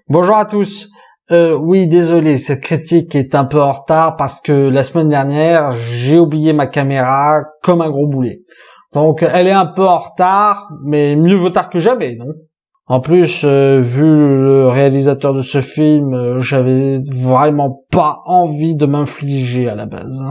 Bonjour à tous. Oui, désolé, cette critique est un peu en retard parce que la semaine dernière, j'ai oublié ma caméra comme un gros boulet. Donc, elle est un peu en retard, mais mieux vaut tard que jamais, non? En plus, vu le réalisateur de ce film, j'avais vraiment pas envie de m'infliger à la base.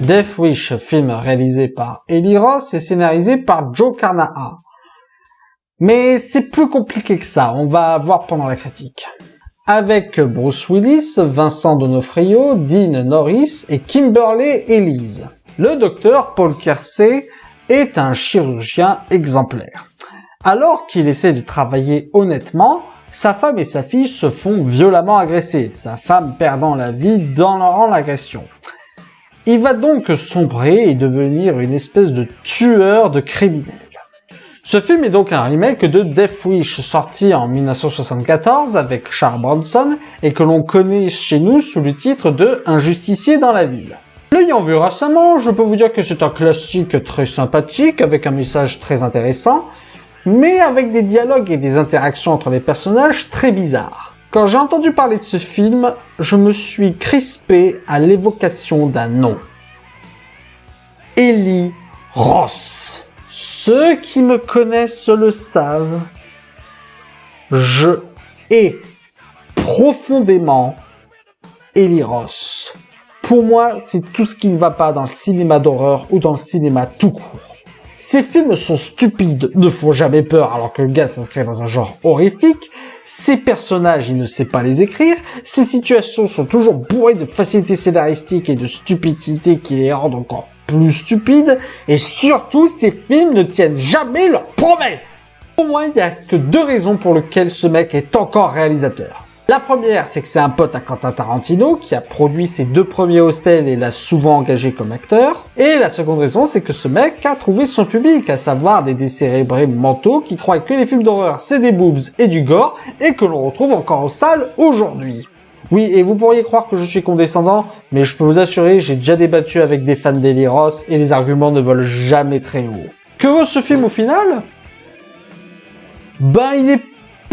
Death Wish, film réalisé par Eli Roth et scénarisé par Joe Carnahan. Mais c'est plus compliqué que ça, on va voir pendant la critique. Avec Bruce Willis, Vincent D'Onofrio, Dean Norris et Kimberly Elise. Le docteur Paul Kersey est un chirurgien exemplaire. Alors qu'il essaie de travailler honnêtement, sa femme et sa fille se font violemment agresser, sa femme perdant la vie dans l'agression. Il va donc sombrer et devenir une espèce de tueur de criminels. Ce film est donc un remake de Death Wish, sorti en 1974 avec Charles Bronson et que l'on connaît chez nous sous le titre de Un justicier dans la ville. L'ayant vu récemment, je peux vous dire que c'est un classique très sympathique avec un message très intéressant, mais avec des dialogues et des interactions entre les personnages très bizarres. Quand j'ai entendu parler de ce film, je me suis crispé à l'évocation d'un nom. Eli Roth. Ceux qui me connaissent le savent. Je hais profondément Eli Roth. Pour moi, c'est tout ce qui ne va pas dans le cinéma d'horreur ou dans le cinéma tout court. Ces films sont stupides, ne font jamais peur alors que le gars s'inscrit dans un genre horrifique. Ces personnages, il ne sait pas les écrire. Ces situations sont toujours bourrées de facilité scénaristique et de stupidité qui les rendent encore plus stupides. Et surtout, ces films ne tiennent jamais leurs promesses. Pour moi, il n'y a que deux raisons pour lesquelles ce mec est encore réalisateur. La première, c'est que c'est un pote à Quentin Tarantino qui a produit ses deux premiers Hostel et l'a souvent engagé comme acteur. Et la seconde raison, c'est que ce mec a trouvé son public, à savoir des décérébrés mentaux qui croient que les films d'horreur c'est des boobs et du gore et que l'on retrouve encore en salle aujourd'hui. Oui, et vous pourriez croire que je suis condescendant, mais je peux vous assurer, j'ai déjà débattu avec des fans d'Eli Roth et les arguments ne volent jamais très haut. Que vaut ce film au final? Ben, il est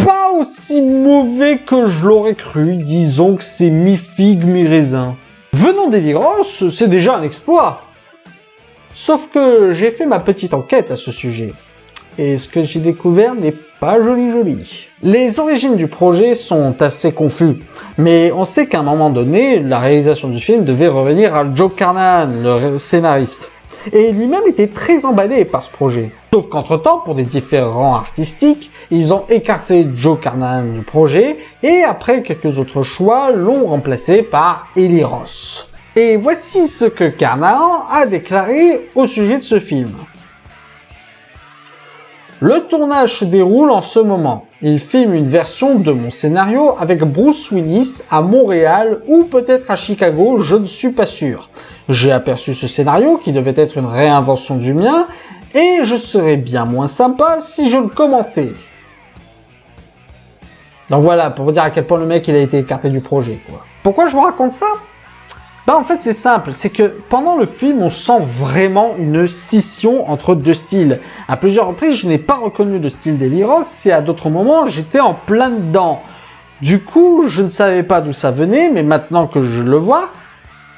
pas aussi mauvais que je l'aurais cru, disons que c'est mi-figue, mi-raisin. Venant d'Eli Roth, c'est déjà un exploit. Sauf que j'ai fait ma petite enquête à ce sujet. Et ce que j'ai découvert n'est pas joli. Les origines du projet sont assez confus, mais on sait qu'à un moment donné, la réalisation du film devait revenir à Joe Carnahan, le scénariste. Et lui-même était très emballé par ce projet. Sauf qu'entre-temps, pour des différends artistiques, ils ont écarté Joe Carnahan du projet, et après quelques autres choix, l'ont remplacé par Eli Roth. Et voici ce que Carnahan a déclaré au sujet de ce film. Le tournage se déroule en ce moment. Il filme une version de mon scénario avec Bruce Willis à Montréal ou peut-être à Chicago, je ne suis pas sûr. J'ai aperçu ce scénario qui devait être une réinvention du mien et je serais bien moins sympa si je le commentais. Donc voilà, pour vous dire à quel point le mec il a été écarté du projet, quoi. Pourquoi je vous raconte ça? En fait c'est simple, c'est que pendant le film on sent vraiment une scission entre deux styles. À plusieurs reprises je n'ai pas reconnu le style d'Eli Roth et à d'autres moments j'étais en plein dedans. Du coup je ne savais pas d'où ça venait, mais maintenant que je le vois,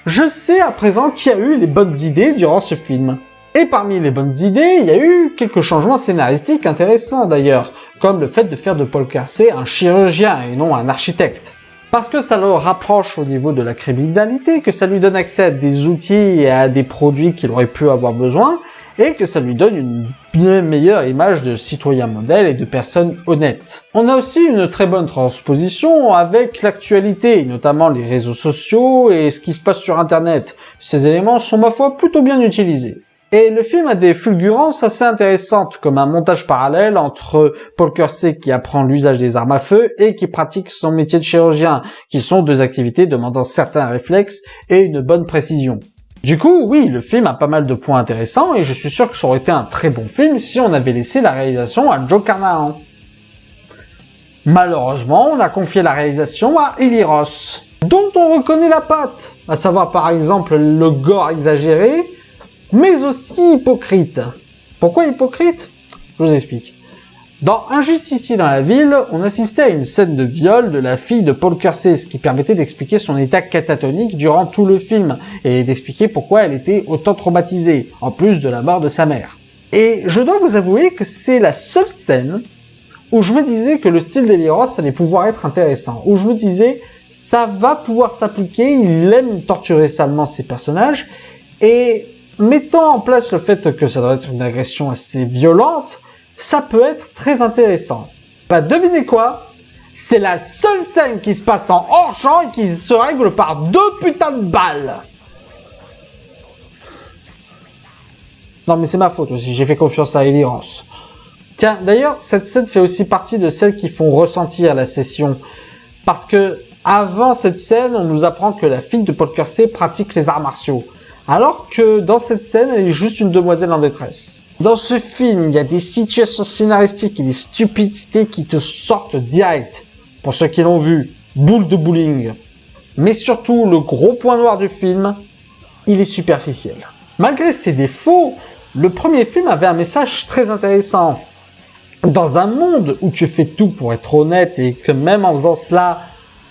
je sais à présent qui a eu les bonnes idées durant ce film. Et parmi les bonnes idées, il y a eu quelques changements scénaristiques intéressants d'ailleurs, comme le fait de faire de Paul Kersey un chirurgien et non un architecte. Parce que ça le rapproche au niveau de la criminalité, que ça lui donne accès à des outils et à des produits qu'il aurait pu avoir besoin, et que ça lui donne une bien meilleure image de citoyen modèle et de personne honnête. On a aussi une très bonne transposition avec l'actualité, notamment les réseaux sociaux et ce qui se passe sur Internet. Ces éléments sont ma foi plutôt bien utilisés. Et le film a des fulgurances assez intéressantes, comme un montage parallèle entre Paul Kersey qui apprend l'usage des armes à feu et qui pratique son métier de chirurgien, qui sont deux activités demandant certains réflexes et une bonne précision. Du coup, oui, le film a pas mal de points intéressants et je suis sûr que ça aurait été un très bon film si on avait laissé la réalisation à Joe Carnahan. Malheureusement, on a confié la réalisation à Eli Roth. dont on reconnaît la patte, à savoir par exemple le gore exagéré, mais aussi hypocrite. Pourquoi hypocrite? Je vous explique. Dans Un justicier dans la ville, on assistait à une scène de viol de la fille de Paul Kersey, ce qui permettait d'expliquer son état catatonique durant tout le film, et d'expliquer pourquoi elle était autant traumatisée, en plus de la mort de sa mère. Et je dois vous avouer que c'est la seule scène où je me disais que le style d'Eli Roth allait pouvoir être intéressant, où je me disais, ça va pouvoir s'appliquer, il aime torturer salement ses personnages, et mettant en place le fait que ça doit être une agression assez violente, ça peut être très intéressant. Bah devinez quoi? C'est la seule scène qui se passe en hors-champ et qui se règle par 2 putains de balles. Non mais c'est ma faute aussi, j'ai fait confiance à Eli Roth. Tiens, d'ailleurs, cette scène fait aussi partie de celles qui font ressentir la session. Parce que, avant cette scène, on nous apprend que la fille de Paul Kersey pratique les arts martiaux. Alors que, dans cette scène, elle est juste une demoiselle en détresse. Dans ce film, il y a des situations scénaristiques et des stupidités qui te sortent direct. Pour ceux qui l'ont vu, boule de bowling. Mais surtout, le gros point noir du film, il est superficiel. Malgré ses défauts, le premier film avait un message très intéressant. Dans un monde où tu fais tout pour être honnête et que même en faisant cela,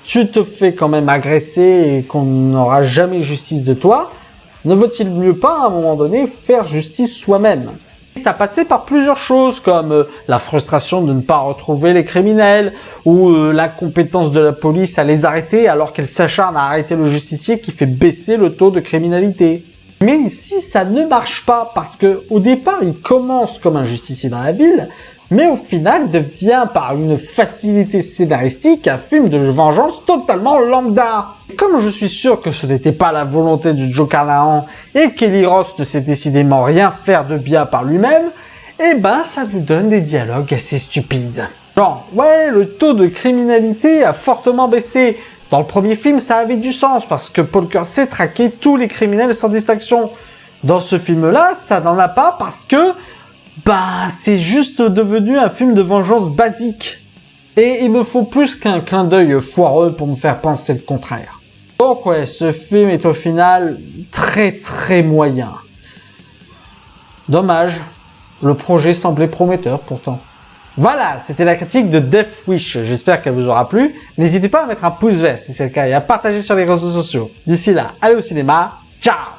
tu te fais quand même agresser et qu'on n'aura jamais justice de toi, ne vaut-il mieux pas à un moment donné faire justice soi-même? Ça passait par plusieurs choses comme la frustration de ne pas retrouver les criminels ou l'incompétence de la police à les arrêter alors qu'elle s'acharne à arrêter le justicier qui fait baisser le taux de criminalité. Mais ici, ça ne marche pas parce que au départ, il commence comme un justicier dans la ville, mais au final devient par une facilité scénaristique un film de vengeance totalement lambda. Comme je suis sûr que ce n'était pas la volonté du Joe Carnahan et qu'Eli Roth ne sait décidément rien faire de bien par lui-même, eh ben ça nous donne des dialogues assez stupides. Genre, ouais, le taux de criminalité a fortement baissé. Dans le premier film, ça avait du sens parce que Paul Kersey traquait tous les criminels sans distinction. Dans ce film-là, ça n'en a pas parce que c'est juste devenu un film de vengeance basique. Et il me faut plus qu'un clin d'œil foireux pour me faire penser le contraire. Donc ouais, ce film est au final très moyen. Dommage, le projet semblait prometteur pourtant. Voilà, c'était la critique de Death Wish, j'espère qu'elle vous aura plu. N'hésitez pas à mettre un pouce vert si c'est le cas et à partager sur les réseaux sociaux. D'ici là, allez au cinéma, ciao!